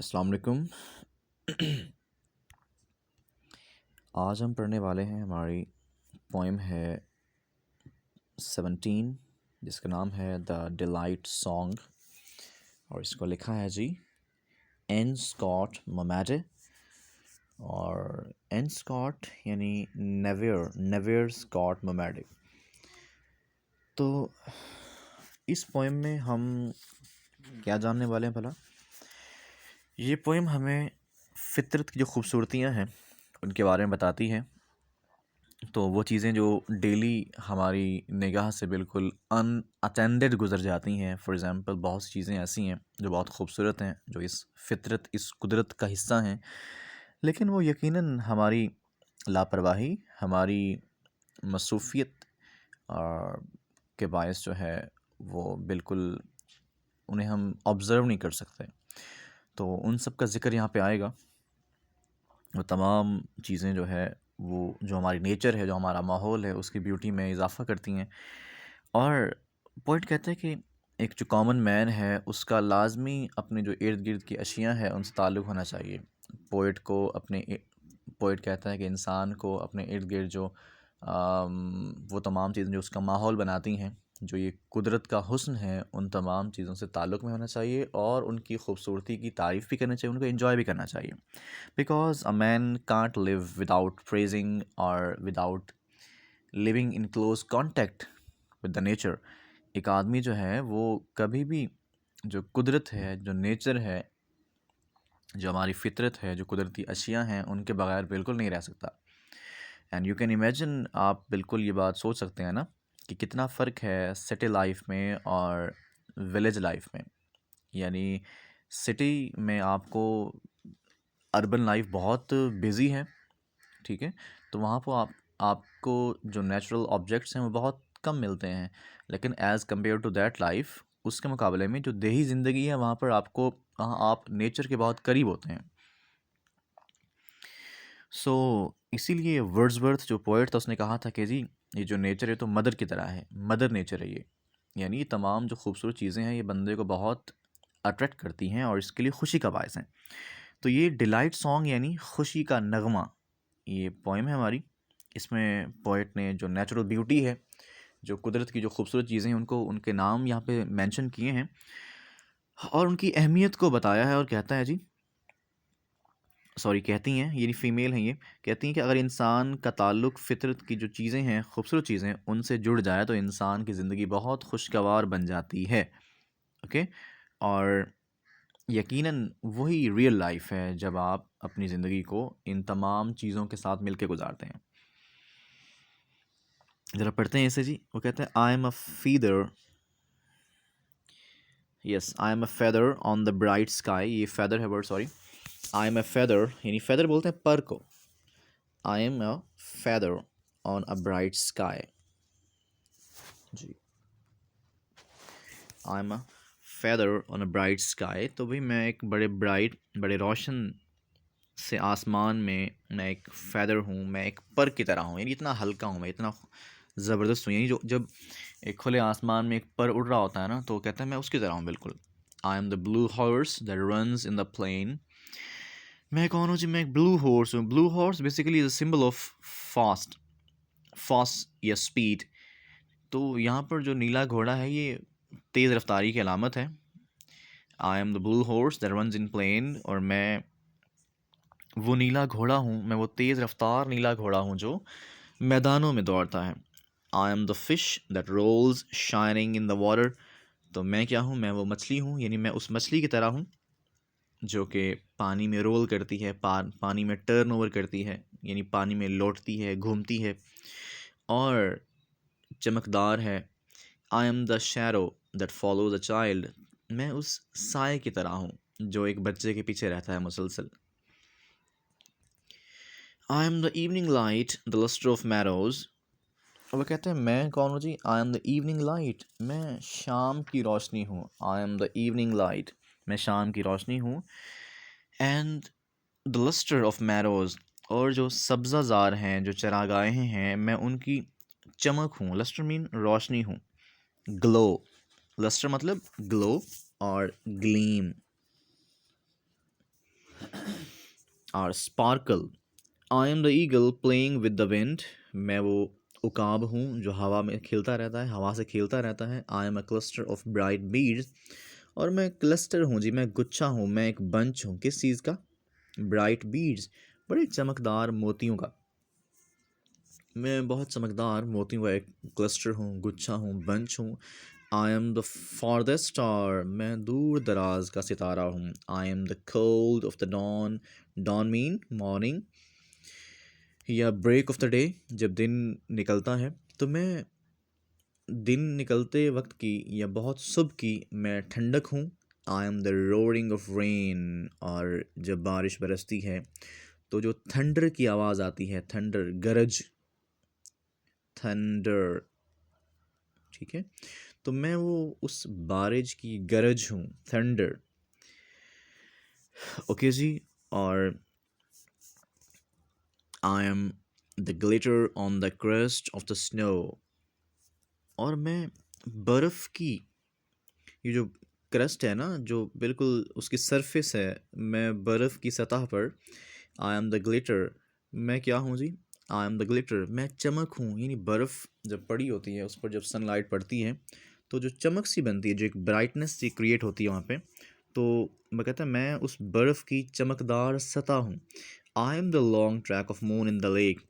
अस्सलाम वालेकुम। आज हम पढ़ने वाले हैं, हमारी पोइम है 17 जिसका नाम है द डिलाइट सॉन्ग और इसको लिखा है जी एन स्कॉट मोमैडे। और एन स्कॉट यानी नेवियर स्कॉट मोमैडे। तो इस पोइम में हम क्या जानने वाले हैं भला? ये पोइम हमें फ़ितरत की जो खूबसूरतियाँ हैं उनके बारे में बताती है। तो वो चीज़ें जो डेली हमारी निगाह से बिल्कुल अनअटेंडेड गुज़र जाती हैं। फॉर एग्ज़ाम्पल बहुत सी चीज़ें ऐसी हैं जो बहुत खूबसूरत हैं, जो इस फ़ितरत, इस कुदरत का हिस्सा हैं, लेकिन वो यकीनन हमारी लापरवाही, हमारी मसरूफ़ियत के बायस जो है वो बिल्कुल उन्हें हम ऑब्ज़र्व नहीं कर सकते। तो उन सब का ज़िक्र यहाँ पे आएगा। वो तमाम चीज़ें जो है वो जो हमारी नेचर है, जो हमारा माहौल है, उसकी ब्यूटी में इजाफ़ा करती हैं। और पोइट कहते हैं कि एक जो कॉमन मैन है उसका लाज़मी अपने जो इर्द गिर्द की अशियाँ हैं उनसे ताल्लुक़ होना चाहिए। पोइट कहता है कि इंसान को अपने इर्द गिर्द जो वो तमाम चीज़ें जो उसका माहौल बनाती हैं, जो ये कुदरत का हुस्न है, उन तमाम चीज़ों से ताल्लुक़ में होना चाहिए और उनकी खूबसूरती की तारीफ़ भी करनी चाहिए, उनको एंजॉय भी करना चाहिए। Because a man can't live without praising or without living in close contact with the nature। एक आदमी जो है वो कभी भी जो कुदरत है, जो नेचर है, जो हमारी फितरत है, जो कुदरती अशियाँ हैं, उनके बगैर बिल्कुल नहीं रह सकता। एंड यू कैन इमेजिन, आप बिल्कुल ये बात सोच सकते हैं ना कि कितना फ़र्क है सिटी लाइफ में और विलेज लाइफ में। यानी सिटी में आपको अर्बन लाइफ बहुत बिज़ी है, ठीक है, तो वहाँ पर आपको जो नेचुरल ऑब्जेक्ट्स हैं वो बहुत कम मिलते हैं। लेकिन as compare to that life, उसके मुकाबले में जो देही ज़िंदगी है वहाँ पर आपको, वहाँ आप नेचर के बहुत करीब होते हैं। सो इसीलिए वर्ड्सवर्थ जो पोएट था उसने कहा था कि जी ये जो नेचर है तो मदर की तरह है, मदर नेचर है ये। यानी ये तमाम जो खूबसूरत चीज़ें हैं ये बंदे को बहुत अट्रैक्ट करती हैं और इसके लिए खुशी का बायस हैं। तो ये डिलाइट सॉन्ग यानी खुशी का नगमा, ये पोइम है हमारी। इसमें पोइट ने जो नेचुरल ब्यूटी है, जो कुदरत की जो खूबसूरत चीज़ें हैं, उनको उनके नाम यहाँ पे मेंशन किए हैं और उनकी अहमियत को बताया है। और कहता है जी, सॉरी कहती हैं, ये फ़ीमेल हैं, ये कहती हैं कि अगर इंसान का ताल्लुक़ फ़ितरत की जो चीज़ें हैं, खूबसूरत चीज़ें, उनसे जुड़ जाए तो इंसान की ज़िंदगी बहुत खुशगवार बन जाती है। ओके। और यकीनन वही रियल लाइफ है जब आप अपनी ज़िंदगी को इन तमाम चीज़ों के साथ मिलके गुजारते हैं। ज़रा पढ़ते हैं इसे जी। वो कहते हैं I am a feather, yes I am a feather on the bright sky. ये फेदर है word, sorry. I am a feather यानी फेदर बोलते हैं पर को। I am a feather on a bright sky जी। I am a feather on a bright sky. तो भाई मैं एक बड़े रोशन से आसमान में मैं एक फ़ेदर हूँ, मैं एक पर की तरह हूँ। यानी इतना हल्का हूँ मैं, इतना ज़बरदस्त हूँ। यानी जो जब एक खुले आसमान में एक पर उड़ रहा होता है ना, तो कहता है मैं उसकी तरह हूँ बिल्कुल। I am the blue horse that runs in the plain. मैं कौन हूँ जी? मैं एक ब्लू हॉर्स हूँ। Blue horse basically is a symbol of fast, fast या स्पीड। तो यहाँ पर जो नीला घोड़ा है ये तेज़ रफ्तारी की अलामत है। I am the blue horse that runs in plain, और मैं वो नीला घोड़ा हूँ, मैं वो तेज़ रफ्तार नीला घोड़ा हूँ जो मैदानों में दौड़ता है। I am the fish that rolls shining in the water. तो मैं क्या हूँ? मैं वो मछली हूँ, यानी मैं उस मछली की तरह हूँ जो कि पानी में रोल करती है, पानी में टर्न ओवर करती है, यानी पानी में लौटती है, घूमती है और चमकदार है। I am the shadow that follows a child. मैं उस साए की तरह हूँ जो एक बच्चे के पीछे रहता है मुसलसल। I am the evening light the lustre of meadows. और वो कहते हैं मैं कौन हूँ जी? I am the evening light, मैं शाम की रोशनी हूँ। I am the evening light, मैं शाम की रोशनी हूँ। And the lustre of meadows, और जो सब्ज़ाज़ार हैं, जो चरागाहें हैं, मैं उनकी चमक हूँ। लस्टर मीन रोशनी हूँ। ग्लो, लस्टर मतलब ग्लो और ग्लीम। और sparkle, I am the eagle playing with the wind, मैं वो उकाब हूँ जो हवा में खेलता रहता है, हवा से खेलता रहता है। I am a cluster of bright beads, और मैं क्लस्टर हूँ जी, मैं गुच्छा हूँ, मैं एक बंच हूँ। किस चीज़ का? ब्राइट बीड्स, बड़े चमकदार मोतियों का। मैं बहुत चमकदार मोतियों का एक क्लस्टर हूँ, गुच्छा हूँ, बंच हूँ। I am the farthest star, मैं दूर दराज का सितारा हूँ। I am the cold of the dawn, dawn mean morning या ब्रेक ऑफ द डे, जब दिन निकलता है। तो मैं दिन निकलते वक्त की या बहुत सुबह की मैं ठंडक हूँ। I am the roaring of rain, और जब बारिश बरसती है तो जो थंडर की आवाज़ आती है, थंडर, गरज, थंडर, ठीक है। तो मैं वो उस बारिश की गरज हूँ, थंडर। ओके जी। और आई am the glitter on the crest of the snow, और मैं बर्फ़ की ये जो क्रस्ट है ना, जो बिल्कुल उसकी सरफेस है, मैं बर्फ़ की सतह पर, आई एम द ग्लिटर, मैं क्या हूँ जी? आई एम द ग्लिटर, मैं चमक हूँ। यानी बर्फ़ जब पड़ी होती है, उस पर जब सनलाइट पड़ती है तो जो चमक सी बनती है, जो एक ब्राइटनेस सी क्रिएट होती है वहाँ पे, तो मैं कहता है मैं उस बर्फ़ की चमकदार सतह हूँ। I am the long track of moon in the lake,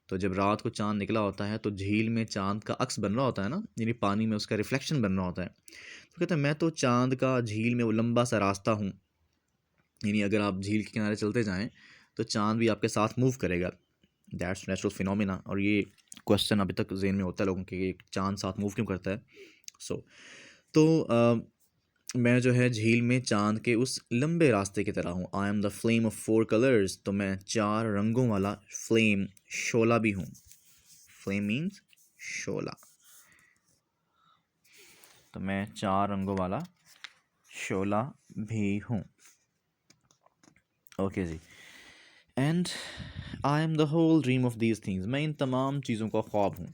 तो जब रात को चाँद निकला होता है तो झील में चाँद का अक्स बन रहा होता है ना, यानी पानी में उसका रिफ्लेक्शन बन रहा होता है। तो कहता है मैं तो चाँद का झील में वो लंबा सा रास्ता हूँ। यानी अगर आप झील के किनारे चलते जाएँ तो चाँद भी आपके साथ मूव करेगा। That's natural phenomena. और ये क्वेश्चन अभी तक ज़हन में होता है लोगों के कि चाँद साथ मूव क्यों करता है। तो मैं जो है झील में चाँद के उस लंबे रास्ते की तरह हूँ। I am the flame of 4 colours, तो मैं 4 रंगों वाला फ्लेम, शोला भी हूँ। फ्लेम मीन्स शोला, तो मैं 4 रंगों वाला शोला भी हूँ। ओके जी। And I am the whole dream of these things, मैं इन तमाम चीज़ों का ख्वाब हूँ।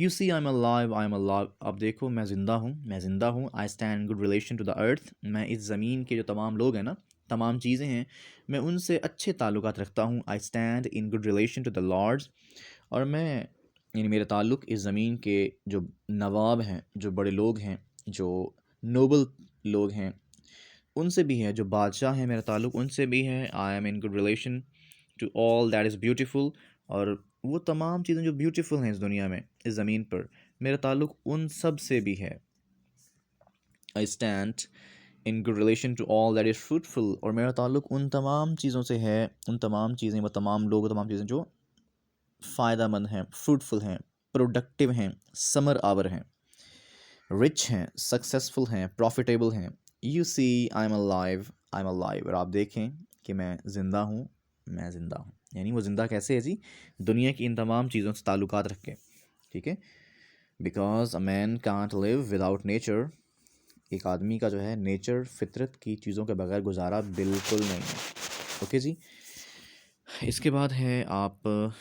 You see I am alive, I am alive, अब देखो मैं ज़िंदा हूँ, मैं ज़िंदा हूँ। I stand good relation to the earth, मैं इस ज़मीन के जो तमाम लोग हैं ना, तमाम चीज़ें हैं, मैं उनसे अच्छे ताल्लुकात रखता हूँ। I stand in good relation to the lords, और मैं यानी मेरे ताल्लुक़ इस ज़मीन के जो नवाब हैं, जो बड़े लोग हैं, जो नोबल लोग हैं, उनसे भी है। जो बादशाह हैं, मेरा ताल्लुक़ उनसे भी है। I am in good relation to all that is beautiful, और वो तमाम चीज़ें जो ब्यूटीफुल हैं इस दुनिया में, इस ज़मीन पर, मेरा ताल्लुक़ उन सब से भी है। I stand in good relation to all that is fruitful, और मेरा ताल्लुक़ उन तमाम चीज़ों से है, उन तमाम चीज़ें, वो तमाम लोग, तमाम चीज़ें जो फ़ायदेमंद हैं, फ्रूटफुल हैं, प्रोडक्टिव हैं, समर आवर हैं, रिच हैं, सक्सेसफुल हैं, प्रॉफिटेबल हैं। You see I am alive, I am alive, और आप देखें कि मैं ज़िंदा हूँ, मैं ज़िंदा हूँ। यानी वो ज़िंदा कैसे है जी? दुनिया की इन तमाम चीज़ों से ताल्लुकात रख के, ठीक है। Because a man can't live without nature, एक आदमी का जो है नेचर, फितरत की चीज़ों के बगैर गुजारा बिल्कुल नहीं है। ओके जी। इसके बाद है आप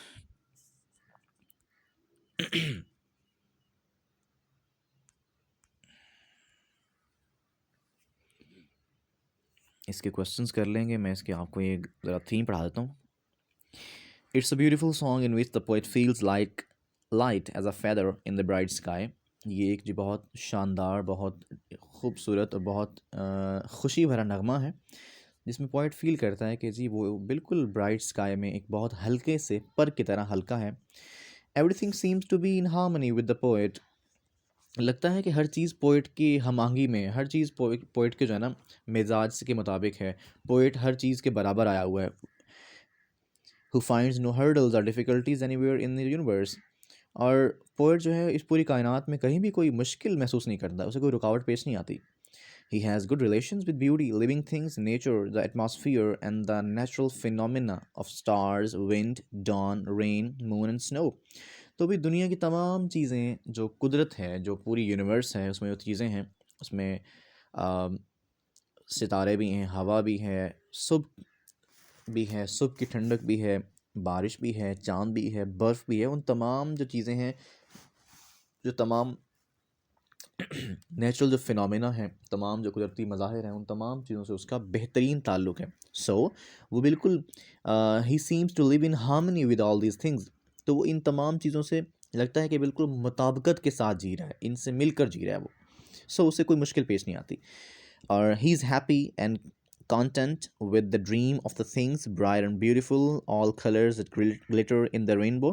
इसके क्वेश्चंस कर लेंगे। मैं इसके आपको एक ज़रा थीम पढ़ा देता हूँ। It's a beautiful song in which the poet feels like light as a feather in the bright sky. ये एक जी बहुत शानदार, बहुत खूबसूरत और बहुत खुशी भरा नगमा है, जिसमें पोएट फील करता है कि जी वो बिल्कुल ब्राइट स्काई में एक बहुत हल्के से पर की तरह हल्का है। Everything seems to be in harmony with the poet, लगता है कि हर चीज़ पोइट की हम आहंगी में है, हर चीज़ पोइट के जो है ना मिजाज के मुताबिक है। पोइट हर चीज़ के बराबर आया हुआ है। हु फाइंड्स नो हर्डल्स और difficulties anywhere in the universe, और पोइट जो है इस पूरी कायनात में कहीं भी कोई मुश्किल महसूस नहीं करता, उसे कोई रुकावट पेश नहीं आती। He has good relations with beauty, living things, nature, the atmosphere and the natural phenomena of stars, wind, dawn, rain, moon and snow. तो भी दुनिया की तमाम चीज़ें, जो कुदरत है, जो पूरी यूनिवर्स है, उसमें जो चीज़ें हैं, उसमें आ, सितारे भी हैं, हवा भी है, सुबह भी है, सुबह की ठंडक भी है, बारिश भी है, चाँद भी है, बर्फ़ भी है। उन तमाम जो चीज़ें हैं, जो तमाम नेचुरल जो फिनोमेना है, तमाम जो कुदरती मज़ाहिर हैं, उन तमाम चीज़ों से उसका बेहतरीन ताल्लुक़ है। सो वो बिल्कुल ही seems to live in harmony with all these things. तो वो इन तमाम चीज़ों से लगता है कि बिल्कुल मुताबिकत के साथ जी रहा है, इनसे मिलकर जी रहा है वो। सो उसे कोई मुश्किल पेश नहीं आती। और he is happy and content with the dream of the things bright and beautiful, all colors that glitter in the rainbow।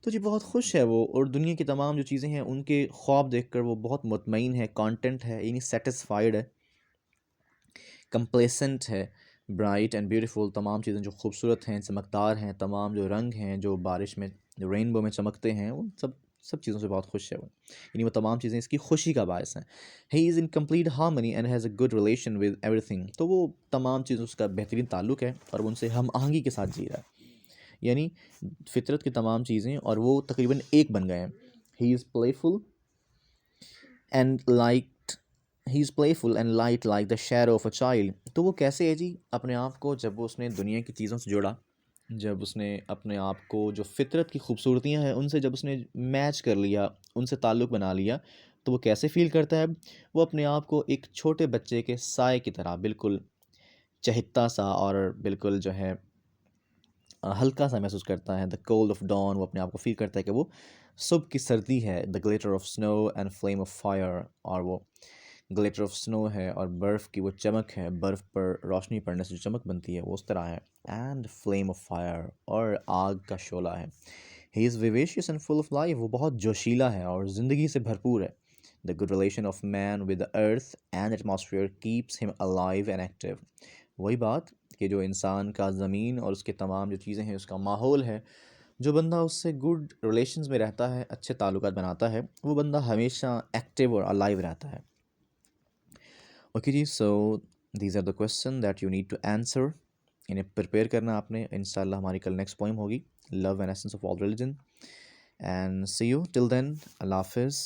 तो जी बहुत खुश है वो, और दुनिया की तमाम जो चीज़ें हैं उनके ख्वाब देखकर वो बहुत मुतमईन है, कॉन्टेंट है, यानी सेटिस्फाइड है, कंप्लेसेंट है। ब्राइट एंड ब्यूटीफुल, तमाम चीज़ें जो खूबसूरत हैं, चमकदार हैं, तमाम जो रंग हैं जो बारिश में, जो रेनबो में चमकते हैं, उन सब सब चीज़ों से बहुत खुश है वो, यानी वो तमाम चीज़ें इसकी खुशी का बायस हैं। He is in complete harmony and has a good relation with everything. तो वो तमाम चीज़ों से उसका बेहतरीन ताल्लुक़ है और वो उनसे हम आहंगी के साथ जी रहा है, यानी फितरत की तमाम चीज़ें और वो तकरीबन एक बन गए हैं। He is playful and light he is playful and light like the shadow of a child. तो वो कैसे है जी, अपने आप को जब वो उसने दुनिया की चीज़ों से जोड़ा, जब उसने अपने आप को जो फितरत की खूबसूरतियाँ हैं उनसे जब उसने मैच कर लिया, उनसे ताल्लुक़ बना लिया, तो वो कैसे फ़ील करता है? वो अपने आप को एक छोटे बच्चे के साए की तरह बिल्कुल चहकता सा और बिल्कुल जो है हल्का सा महसूस करता है। द कोल्ड ऑफ डॉन, वो अपने आप को फील करता है कि वो सुबह की सर्दी है। The glitter of snow and flame of fire, और वो ग्लिटर ऑफ स्नो है और बर्फ़ की वो चमक है, बर्फ़ पर रोशनी पड़ने से जो चमक बनती है वो उस तरह है। एंड फ्लेम ऑफ फायर, और आग का शोला है। He is vivacious and full of life, वो बहुत जोशीला है और ज़िंदगी से भरपूर है। The good relation of man with the earth and atmosphere keeps him alive and active. वही बात कि जो इंसान का ज़मीन और उसके तमाम जो चीज़ें हैं, उसका माहौल है, जो बंदा उससे गुड रिलेशंस में रहता है, अच्छे ताल्लुकात बनाता है, वो बंदा हमेशा एक्टिव और अलाइव रहता है। ओके जी, so these are the question that you need to answer. इन्हें प्रिपेयर करना आपने। इंशाल्लाह हमारी कल नेक्स्ट पोइम होगी, love and essence of all religion. And see you till then, अल्लाह हाफिज़।